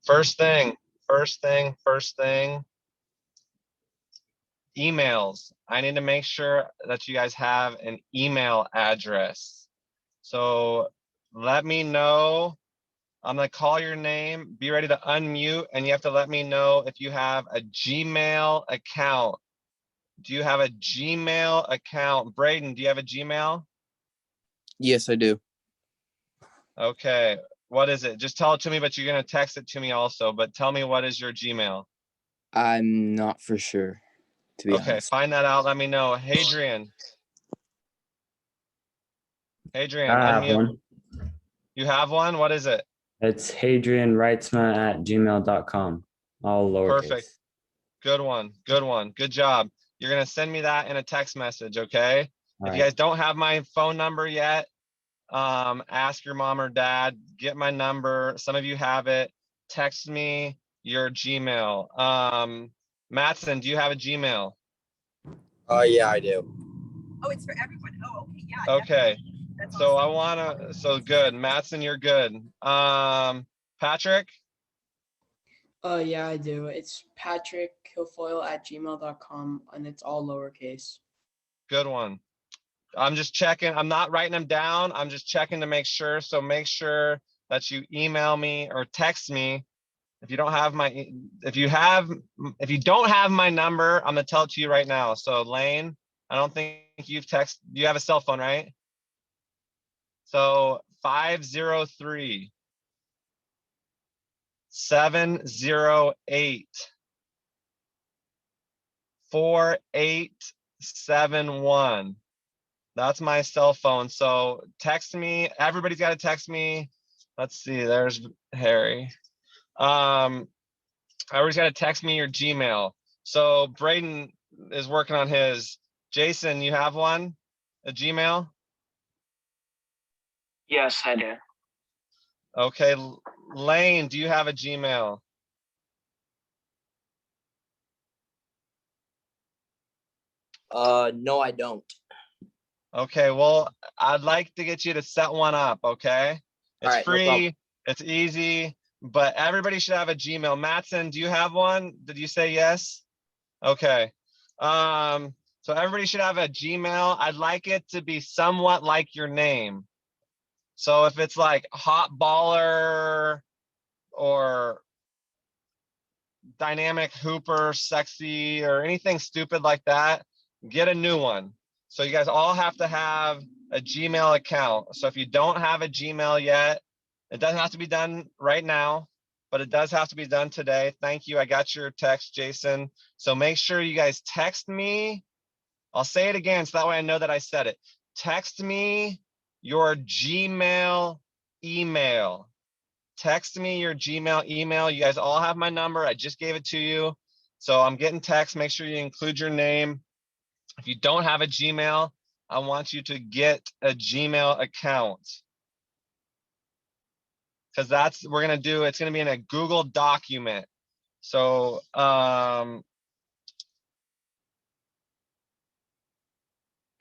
First thing, emails. I need to make sure that you guys have an email address. So let me know. I'm gonna call your name, be ready to unmute, and you have to let me know if you have a Gmail account. Do you have a Gmail account? Braden, do you have a Gmail? Yes, I do. Okay, what is it? Just tell it to me, but you're gonna text it to me also, but tell me what is your Gmail? I'm not for sure, to be honest. Find that out, let me know. Hadrian. Hadrian, I have unmute. one. You have one? What is it? It's hadrianwrightsma@gmail.com. All lowercase. Perfect. Good one. Good job. You're gonna send me that in a text message, okay? If you guys don't have my phone number yet, ask your mom or dad, get my number. Some of you have it. Text me your Gmail. Matson, do you have a Gmail? Yeah, I do. Oh, it's for everyone. Oh, okay, yeah. Okay. That's So awesome. so good. Matson, you're good. Patrick? Yeah, I do. It's patrickhilfoyle@gmail.com, and it's all lowercase. Good one. I'm just checking. I'm not writing them down. I'm just checking to make sure. So make sure that you email me or text me. If you don't have my, if you don't have my number, I'm gonna tell it to you right now. So Lane, I don't think you've texted. You have a cell phone, right? So 503 708 4871. That's my cell phone. So text me. Everybody's got to text me. Let's see. There's Harry. Everybody's got to text me your Gmail. So Braden is working on his. Jason, you have one? A Gmail? Yes, I do. Okay. Lane, do you have a Gmail? No, I don't. Okay, well, I'd like to get you to set one up, okay? It's All right, free, no problem. it's easy, but everybody should have a Gmail. Matson, do you have one? Did you say yes? Okay. So everybody should have a Gmail. I'd like it to be somewhat like your name. So if it's like Hot Baller or Dynamic Hooper, Sexy, or anything stupid like that, get a new one. So you guys all have to have a Gmail account. So if you don't have a Gmail yet, it doesn't have to be done right now, but it does have to be done today. Thank you. I got your text, Jason. So make sure you guys text me. I'll say it again so that way I know that I said it. Text me your Gmail email. Text me your Gmail email. You guys all have my number. I just gave it to you. So I'm getting text. Make sure you include your name. If you don't have a Gmail, I want you to get a Gmail account. Because that's we're gonna do, it's gonna be in a Google document. So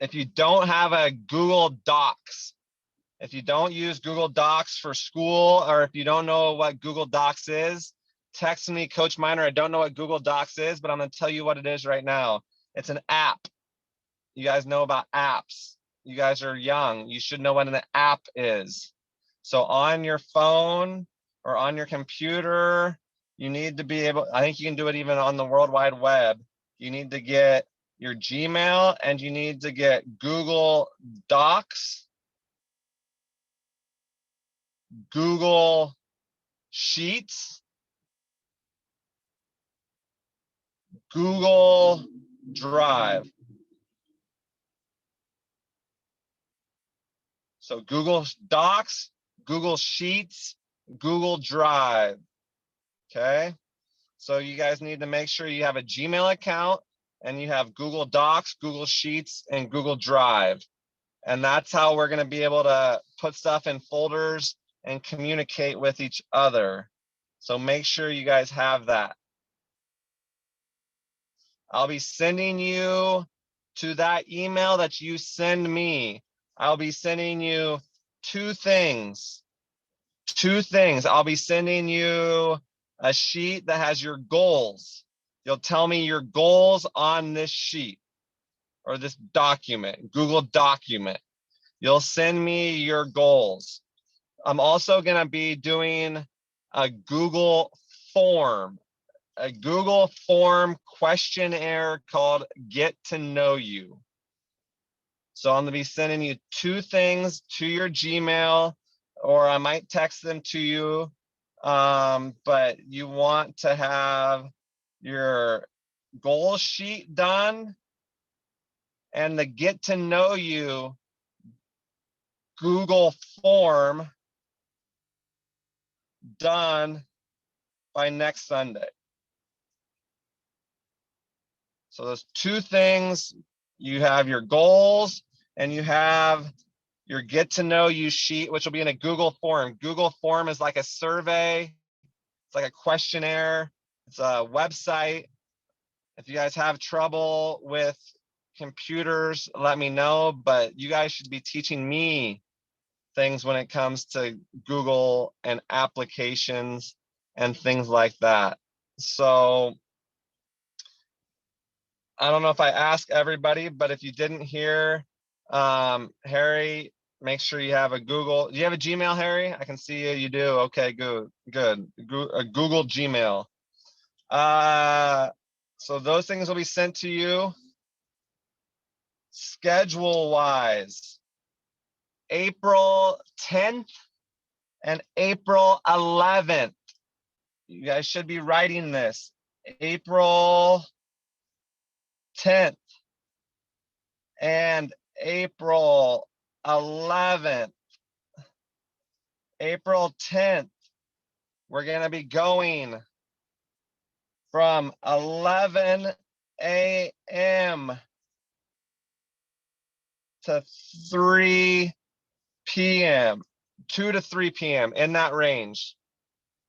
if you don't have a Google Docs, if you don't use Google Docs for school, or if you don't know what Google Docs is, text me, Coach Miner. I don't know what Google Docs is, but I'm gonna tell you what it is right now. It's an app. You guys know about apps. You guys are young. You should know what an app is. So on your phone or on your computer, you need to be able, I think you can do it even on the World Wide Web. You need to get your Gmail and you need to get Google Docs, Google Sheets, Google Drive. So Google Docs, Google Sheets, Google Drive. Okay. So you guys need to make sure you have a Gmail account and you have Google Docs, Google Sheets, and Google Drive. And that's how we're going to be able to put stuff in folders and communicate with each other. So make sure you guys have that. I'll be sending you to that email that you send me. I'll be sending you two things. I'll be sending you a sheet that has your goals. You'll tell me your goals on this sheet or this document, Google document. You'll send me your goals. I'm also going to be doing a Google form questionnaire called Get to Know You. So I'm going to be sending you 2 things to your Gmail, or I might text them to you. But you want to have your goal sheet done and the Get to Know You Google form done by next Sunday. So those 2 things, you have your goals and you have your Get to Know You sheet, which will be in a Google form. Google form is like a survey. It's like a questionnaire. It's a website. If you guys have trouble with computers, let me know, but you guys should be teaching me things when it comes to Google and applications and things like that. So I don't know if I ask everybody, but if you didn't hear, Harry, make sure you have a Google. Do you have a Gmail, Harry? I can see you. You do. Okay, good. A Google Gmail. So those things will be sent to you. Schedule wise, April 10th and April 11th. You guys should be writing this. April 10th and April 11th. April 10th, we're going to be going from 11 a.m. to 3 p.m., 2 to 3 p.m., in that range.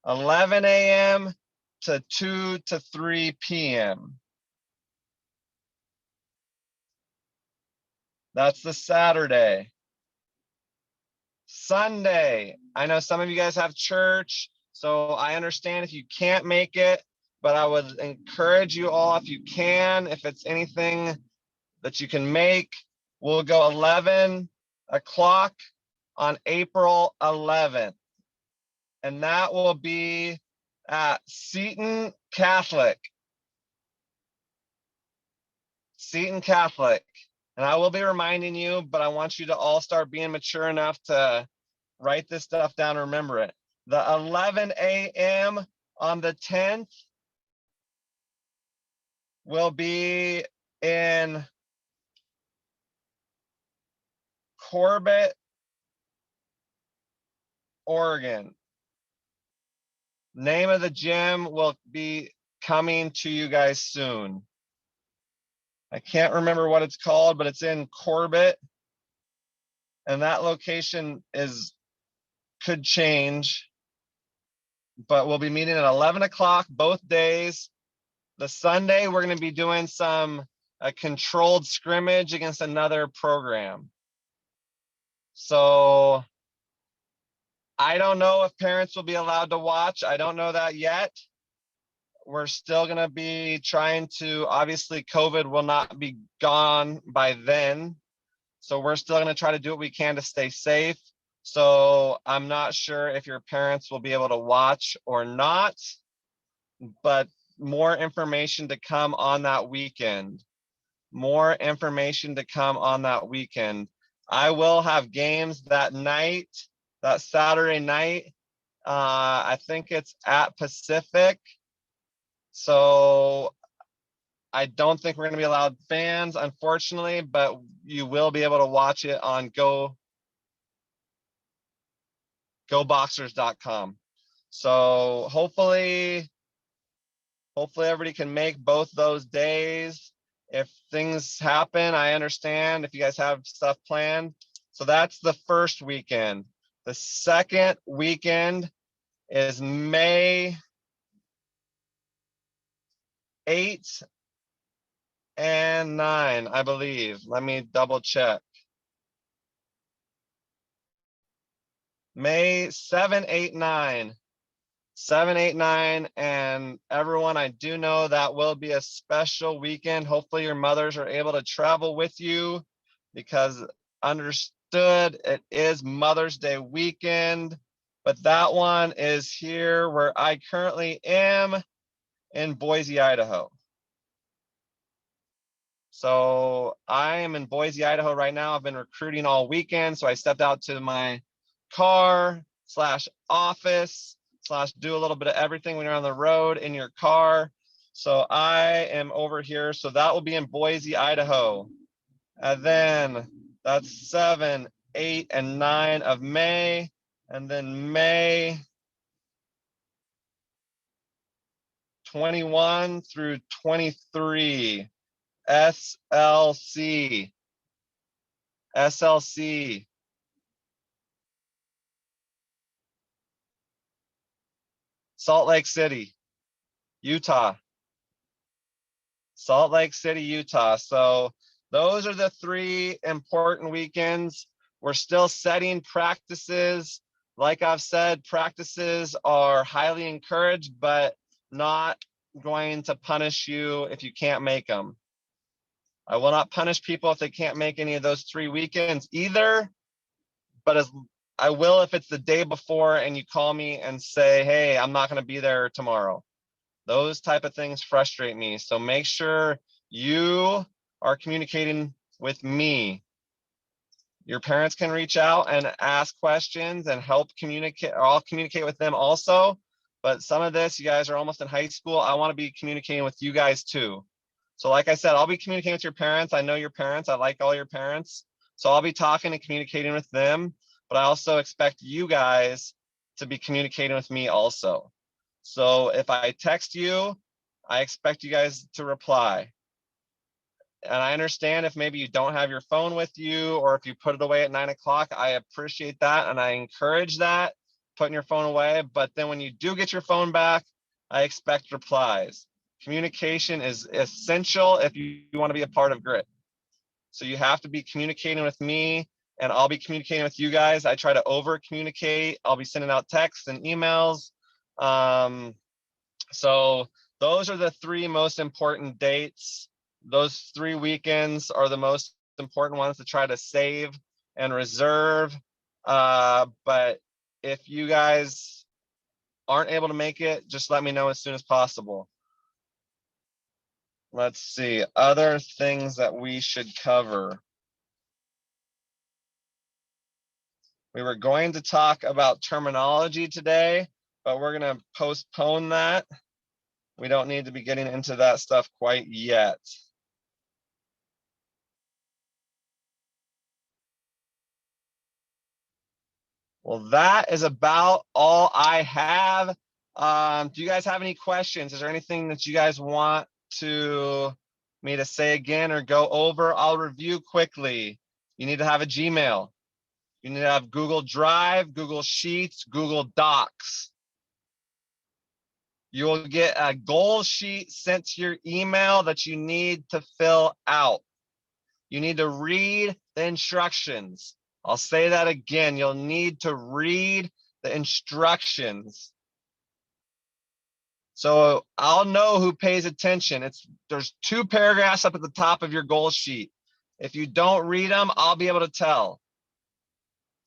11 a.m. to 2 to 3 p.m. That's the Saturday. Sunday, I know some of you guys have church, so I understand if you can't make it, but I would encourage you all, if you can, if it's anything that you can make, we'll go 11 o'clock on April 11th. And that will be at Seton Catholic. Seton Catholic. And I will be reminding you, but I want you to all start being mature enough to write this stuff down and remember it. The 11 a.m. on the 10th will be in Corbett, Oregon. Name of the gym will be coming to you guys soon. I can't remember what it's called, but it's in Corbett. And that location could change, but we'll be meeting at 11 o'clock both days. The Sunday, we're going to be doing a controlled scrimmage against another program. So I don't know if parents will be allowed to watch. I don't know that yet. We're still going to be trying to, obviously COVID will not be gone by then. So we're still going to try to do what we can to stay safe. So I'm not sure if your parents will be able to watch or not, but more information to come on that weekend. More information to come on that weekend. I will have games that night, that Saturday night. I think it's at Pacific. So I don't think we're going to be allowed fans, unfortunately, but you will be able to watch it on goboxers.com. So hopefully everybody can make both those days. If things happen, I understand if you guys have stuff planned. So that's the first weekend. The second weekend is May 8 and 9, I believe. Let me double check. May 7, 8, 9. 7, 8, 9, and everyone, I do know that will be a special weekend. Hopefully your mothers are able to travel with you, because understood, it is Mother's Day weekend, but that one is here where I currently am in Boise, Idaho. So I am in Boise, Idaho right now. I've been recruiting all weekend, so I stepped out to my car / office / do a little bit of everything when you're on the road in your car. So I am over here. So that will be in Boise, Idaho. And then that's 7, 8, and 9 of May. And then May 21 through 23, SLC. Salt Lake City, Utah. Salt Lake City, Utah. So those are the 3 important weekends. We're still setting practices. Like I've said, practices are highly encouraged, but not going to punish you if you can't make them. I will not punish people if they can't make any of those 3 weekends either, but as I will if it's the day before and you call me and say, hey, I'm not going to be there tomorrow. Those type of things frustrate me. So make sure you are communicating with me. Your parents can reach out and ask questions and help communicate, or I'll communicate with them also. But some of this, you guys are almost in high school. I want to be communicating with you guys too. So like I said, I'll be communicating with your parents. I know your parents. I like all your parents. So I'll be talking and communicating with them. But I also expect you guys to be communicating with me also. So if I text you, I expect you guys to reply. And I understand if maybe you don't have your phone with you, or if you put it away at 9 o'clock, I appreciate that. And I encourage that, putting your phone away. But then when you do get your phone back, I expect replies. Communication is essential if you want to be a part of G.R.I.T. So you have to be communicating with me, and I'll be communicating with you guys. I try to over communicate. I'll be sending out texts and emails. So those are the 3 most important dates. Those 3 weekends are the most important ones to try to save and reserve. But if you guys aren't able to make it, just let me know as soon as possible. Let's see, other things that we should cover. We were going to talk about terminology today, but we're going to postpone that. We don't need to be getting into that stuff quite yet. Well, that is about all I have. Do you guys have any questions? Is there anything that you guys want me to say again or go over? I'll review quickly. You need to have a Gmail. You need to have Google Drive, Google Sheets, Google Docs. You will get a goal sheet sent to your email that you need to fill out. You need to read the instructions. I'll say that again. You'll need to read the instructions. So I'll know who pays attention. There's 2 paragraphs up at the top of your goal sheet. If you don't read them, I'll be able to tell,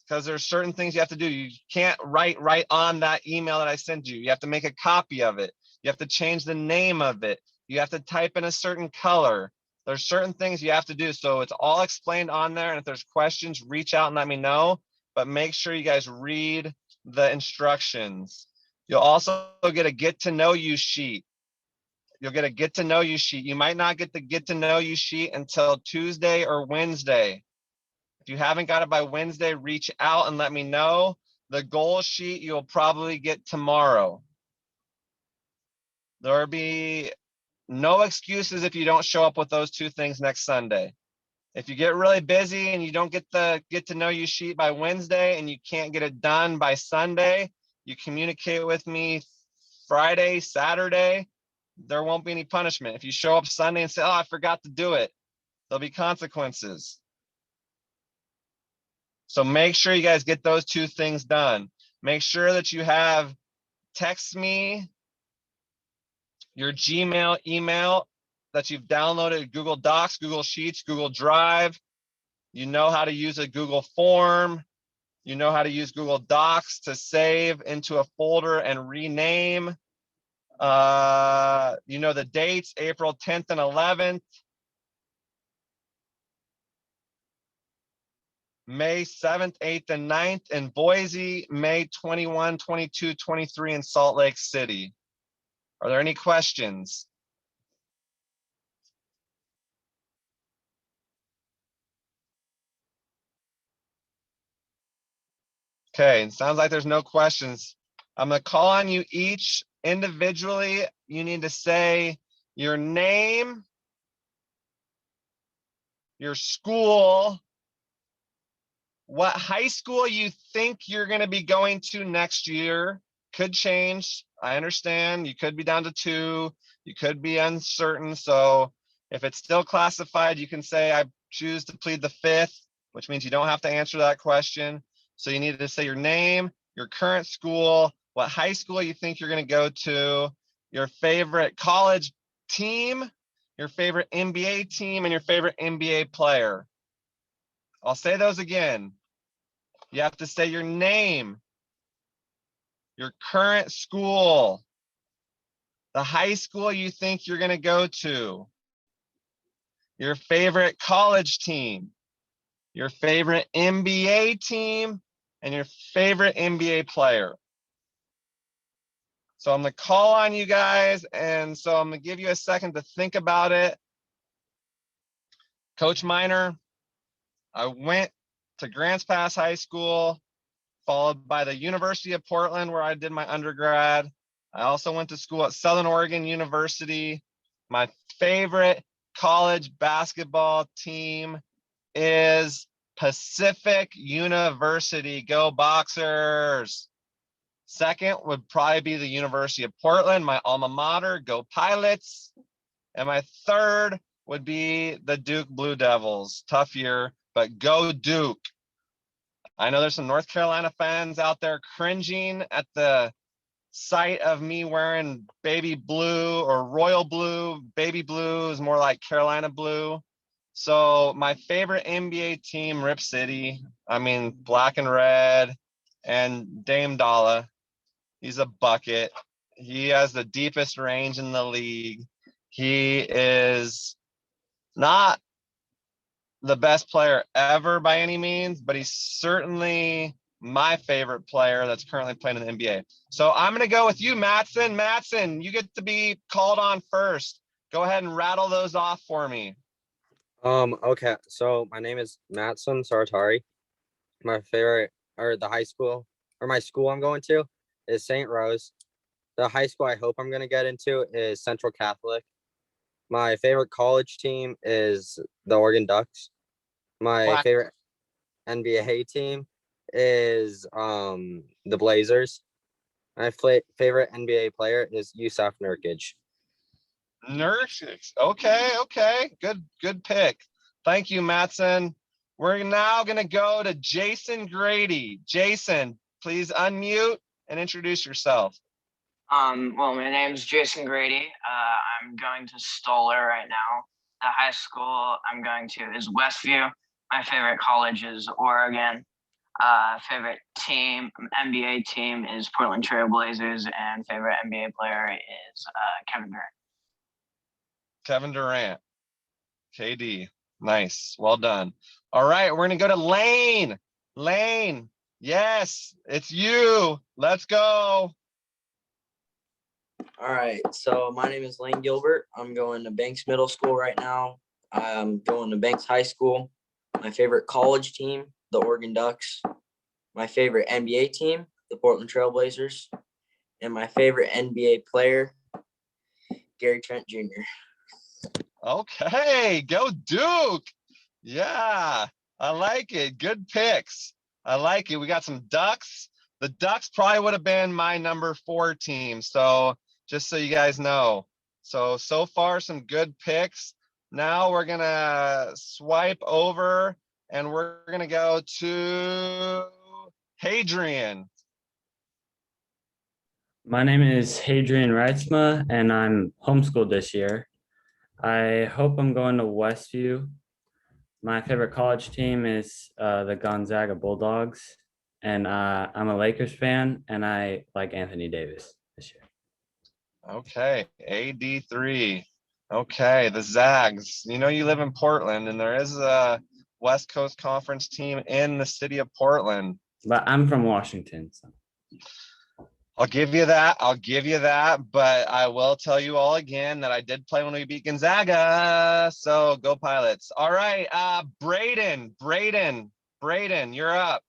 because there's certain things you have to do. You can't write right on that email that I sent you. You have to make a copy of it. You have to change the name of it. You have to type in a certain color. There's certain things you have to do. So it's all explained on there. And if there's questions, reach out and let me know. But make sure you guys read the instructions. You'll also get a get to know you sheet. You'll get a get to know you sheet. You might not get the get to know you sheet until Tuesday or Wednesday. If you haven't got it by Wednesday, reach out and let me know. The goal sheet you'll probably get tomorrow. There will be no excuses if you don't show up with those 2 things next Sunday. If you get really busy and you don't get the get to know you sheet by Wednesday and you can't get it done by Sunday, you communicate with me Friday, Saturday, there won't be any punishment. If you show up Sunday and say, oh, I forgot to do it, there'll be consequences. So make sure you guys get those 2 things done. Make sure that you have text me your Gmail email that you've downloaded Google Docs, Google Sheets, Google Drive. You know how to use a Google form. You know how to use Google Docs to save into a folder and rename. You know the dates, April 10th and 11th. May 7th, 8th, and 9th in Boise, May 21, 22, 23 in Salt Lake City. Are there any questions? Okay, it sounds like there's no questions. I'm gonna call on you each individually. You need to say your name, your school, what high school you think you're gonna be going to next year. Could change, I understand. You could be down to 2, you could be uncertain. So if it's still classified, you can say I choose to plead the 5th, which means you don't have to answer that question. So you need to say your name, your current school, what high school you think you're going to go to, your favorite college team, your favorite NBA team, and your favorite NBA player. I'll say those again. You have to say your name, your current school, the high school you think you're going to go to, your favorite college team, your favorite NBA team, and your favorite NBA player. So I'm gonna call on you guys, and so I'm gonna give you a second to think about it. Coach Miner, I went to Grants Pass High School, followed by the University of Portland, where I did my undergrad. I also went to school at Southern Oregon University. My favorite college basketball team is Pacific University. Go Boxers. Second would probably be the University of Portland, my alma mater. Go Pilots. And my third would be the Duke Blue Devils. Tough year, but go Duke. I know there's some North Carolina fans out there cringing at the sight of me wearing baby blue or royal blue. Baby blue is more like Carolina blue. So my favorite NBA team, Rip City. I mean, black and red, and Dame Dalla. He's a bucket. He has the deepest range in the league. He is not the best player ever by any means, but he's certainly my favorite player that's currently playing in the NBA. So I'm going to go with you, Matson. Matson, you get to be called on first. Go ahead and rattle those off for me. Okay, so my name is Matson Sartari. My favorite, or the high school, or my school I'm going to is St. Rose. The high school I hope I'm going to get into is Central Catholic. My favorite college team is the Oregon Ducks. My favorite NBA team is the Blazers. My favorite NBA player is Yusuf Nurkic. Nurkic. Okay. Good pick. Thank you, Matson. We're now going to go to Jason Grady. Jason, please unmute and introduce yourself. Well, my name's Jason Grady. I'm going to Stoller right now. The high school I'm going to is Westview. My favorite college is Oregon. Favorite team, NBA team is Portland Trail Blazers, and favorite NBA player is Kevin Durant. Kevin Durant. KD. Nice. Well done. All right, we're going to go to Lane. Lane. Yes, it's you. Let's go. All right, so my name is Lane Gilbert. I'm going to Banks Middle School right now. I'm going to Banks High School. My favorite college team, the Oregon Ducks. My favorite NBA team, the Portland Trail Blazers. And my favorite NBA player, Gary Trent Jr. Okay, go Duke. Yeah, I like it. Good picks. I like it. We got some Ducks. The Ducks probably would have been my number 4 team. So just so you guys know. So far, some good picks. Now we're going to swipe over and we're going to go to Hadrian. My name is Hadrian Reitzma, and I'm homeschooled this year. I hope I'm going to Westview. My favorite college team is the Gonzaga Bulldogs, and I'm a Lakers fan, and I like Anthony Davis this year. Okay, AD3. Okay, the Zags. You know you live in Portland, and there is a West Coast Conference team in the city of Portland. But I'm from Washington, so. I'll give you that. I'll give you that. But I will tell you all again that I did play when we beat Gonzaga. So go Pilots. All right. Braden, you're up.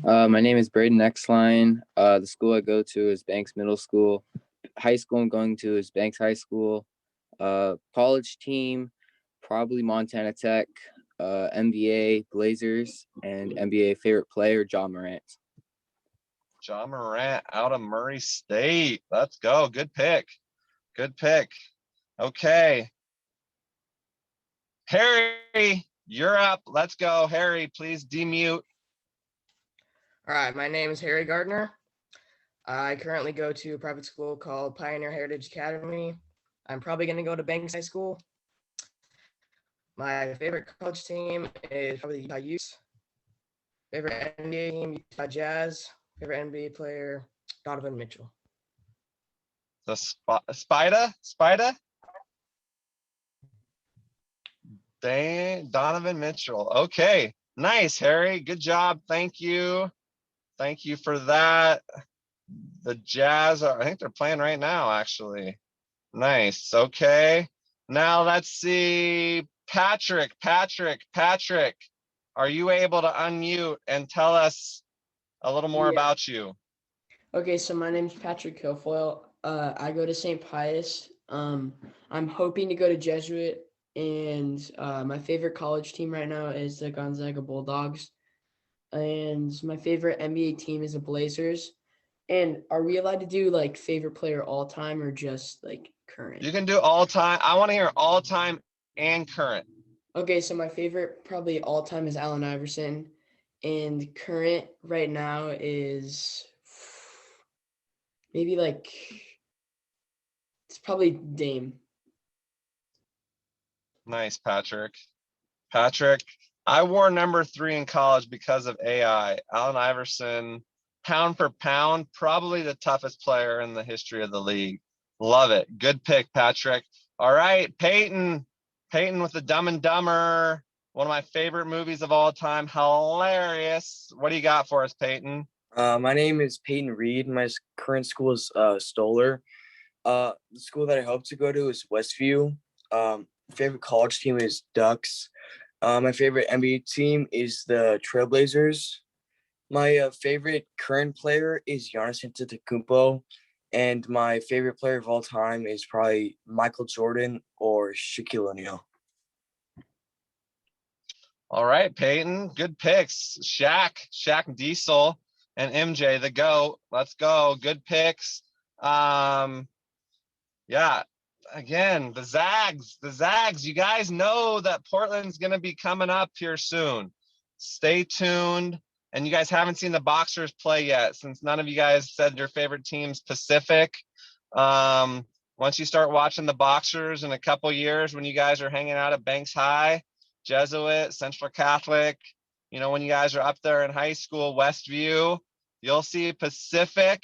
My name is Braden Exline. The school I go to is Banks Middle School. High school I'm going to is Banks High School. College team, probably Montana Tech. NBA Blazers, and NBA favorite player, Ja Morant. Ja Morant out of Murray State. Let's go. Good pick. Good pick. Okay. Harry, you're up. Let's go. Harry, please demute. All right, my name is Harry Gardner. I currently go to a private school called Pioneer Heritage Academy. I'm probably going to go to Banks High School. My favorite college team is probably Utah Utes. Favorite NBA team, Utah Jazz. Favorite NBA player, Donovan Mitchell. The Spida? Dang, Donovan Mitchell. Okay. Nice, Harry. Good job. Thank you. Thank you for that. The Jazz I think they're playing right now, actually. Nice. Okay. Now let's see. Patrick. Are you able to unmute and tell us a little more about you? Okay, so my name is Patrick Kilfoyle. I go to St. Pius. I'm hoping to go to Jesuit, and my favorite college team right now is the Gonzaga Bulldogs. And my favorite NBA team is the Blazers. And are we allowed to do like favorite player all time or just like current? You can do all time. I want to hear all time and current. Okay, so my favorite probably all time is Allen Iverson, and current right now is maybe like it's probably Dame. Nice, Patrick. Patrick, I wore number 3 in college because of AI. Allen Iverson, pound for pound, probably the toughest player in the history of the league. Love it. Good pick, Patrick. All right, Peyton. Peyton with the Dumb and Dumber. One of my favorite movies of all time. Hilarious. What do you got for us, Peyton? My name is Peyton Reed. My current school is Stoller. The school that I hope to go to is Westview. Favorite college team is Ducks. My favorite NBA team is the Trailblazers. My favorite current player is Giannis Antetokounmpo, and my favorite player of all time is probably Michael Jordan or Shaquille O'Neal. All right, Peyton. Good picks. Shaq Diesel, and MJ the GOAT. Let's go. Good picks. Yeah. Again, the Zags. You guys know that Portland's going to be coming up here soon. Stay tuned. And you guys haven't seen the Boxers play yet, since none of you guys said your favorite team's Pacific. Once you start watching the Boxers in a couple years, when you guys are hanging out at Banks High, Jesuit, Central Catholic, you know, when you guys are up there in high school, Westview, you'll see Pacific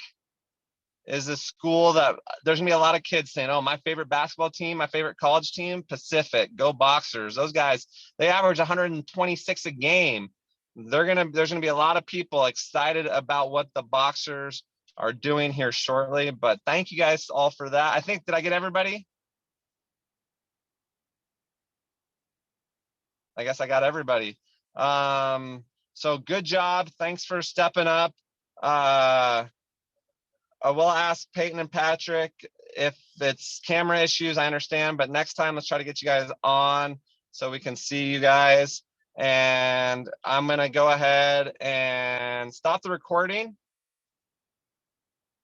is a school that there's gonna be a lot of kids saying, oh, my favorite basketball team, my favorite college team, Pacific, go Boxers. Those guys, they average 126 a game. There's gonna be a lot of people excited about what the Boxers are doing here shortly. But thank you guys all for that. I think, did I get everybody? I guess I got everybody. So good job. Thanks for stepping up. I will ask Peyton and Patrick if it's camera issues. I understand, but next time let's try to get you guys on so we can see you guys. And I'm gonna go ahead and stop the recording.